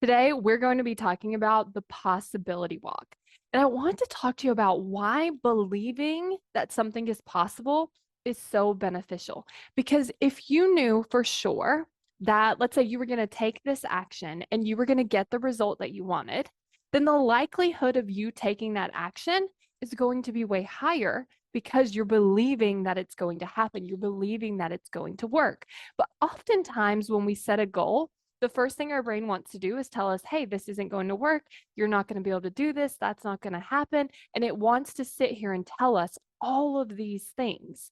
Today, we're going to be talking about the possibility walk. And I want to talk to you about why believing that something is possible is so beneficial. Because if you knew for sure that, let's say, you were going to take this action and you were going to get the result that you wanted, then the likelihood of you taking that action is going to be way higher because you're believing that it's going to happen. You're believing that it's going to work. But oftentimes, when we set a goal, the first thing our brain wants to do is tell us, hey, this isn't going to work. You're not going to be able to do this. That's not going to happen. And it wants to sit here and tell us all of these things.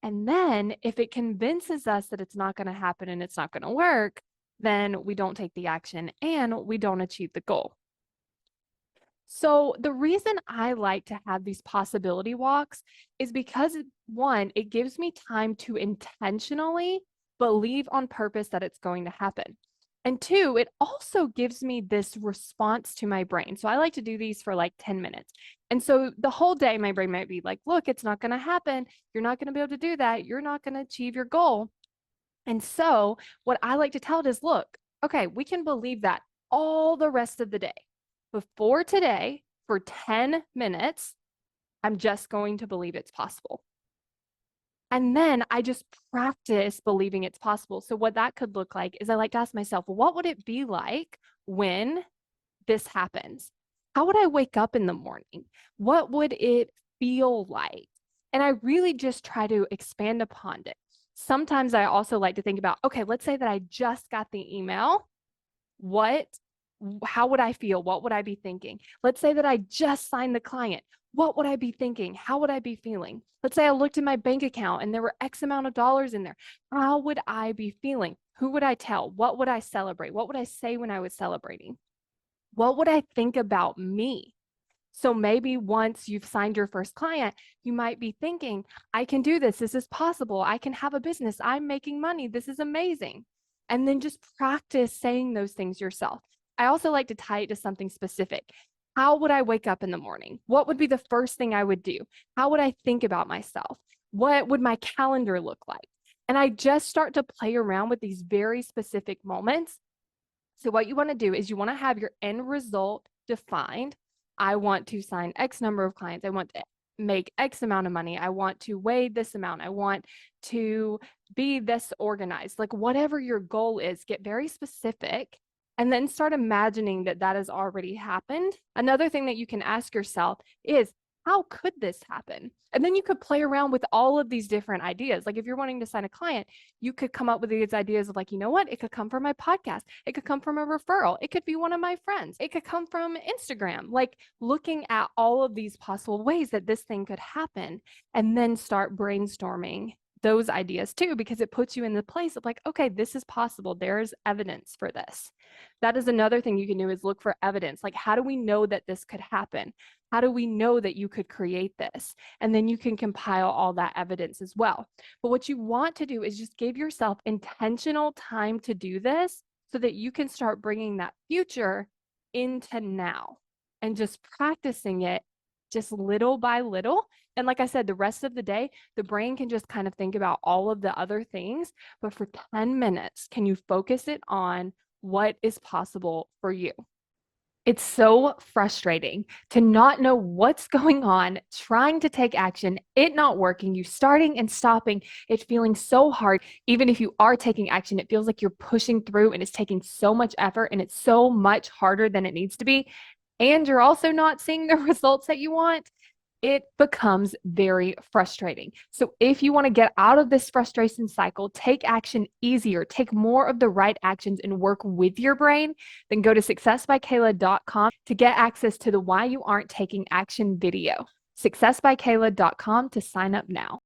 And then if it convinces us that it's not going to happen and it's not going to work, then we don't take the action and we don't achieve the goal. So the reason I like to have these possibility walks is because one, it gives me time to intentionally believe on purpose that it's going to happen. And two, it also gives me this response to my brain. So I like to do these for like 10 minutes. And so the whole day, my brain might be like, look, it's not going to happen. You're not going to be able to do that. You're not going to achieve your goal. And so what I like to tell it is, look, okay, we can believe that all the rest of the day. Before today, for 10 minutes, I'm just going to believe it's possible. And then I just practice believing it's possible. So what that could look like is I like to ask myself, well, what would it be like when this happens? How would I wake up in the morning? What would it feel like? And I really just try to expand upon it. Sometimes I also like to think about, okay, let's say that I just got the email. What, how would I feel? What would I be thinking? Let's say that I just signed the client. What would I be thinking? How would I be feeling? Let's say I looked in my bank account and there were X amount of dollars in there. How would I be feeling? Who would I tell? What would I celebrate? What would I say when I was celebrating? What would I think about me? So maybe once you've signed your first client, you might be thinking, I can do this. This is possible. I can have a business. I'm making money. This is amazing. And then just practice saying those things yourself. I also like to tie it to something specific. How would I wake up in the morning? What would be the first thing I would do? How would I think about myself? What would my calendar look like? And I just start to play around with these very specific moments. So what you want to do is you want to have your end result defined. I want to sign X number of clients. I want to make X amount of money. I want to weigh this amount. I want to be this organized. Like whatever your goal is, get very specific and then start imagining that that has already happened. Another thing that you can ask yourself is, how could this happen? And then you could play around with all of these different ideas. Like if you're wanting to sign a client, you could come up with these ideas of like, you know what? It could come from my podcast. It could come from a referral. It could be one of my friends. It could come from Instagram. Like looking at all of these possible ways that this thing could happen and then start brainstorming those ideas too, because it puts you in the place of like, okay, this is possible. There's evidence for this. That is another thing you can do is look for evidence. Like, how do we know that this could happen? How do we know that you could create this? And then you can compile all that evidence as well. But what you want to do is just give yourself intentional time to do this so that you can start bringing that future into now and just practicing it just little by little. And like I said, the rest of the day, the brain can just kind of think about all of the other things. But for 10 minutes, can you focus it on what is possible for you? It's so frustrating to not know what's going on, trying to take action, it not working, you starting and stopping, it feeling so hard. Even if you are taking action, it feels like you're pushing through and it's taking so much effort and it's so much harder than it needs to be. And you're also not seeing the results that you want. It becomes very frustrating. So, if you want to get out of this frustration cycle, take action easier, take more of the right actions, and work with your brain, then go to successbykayla.com to get access to the Why You Aren't Taking Action video. Successbykayla.com to sign up now.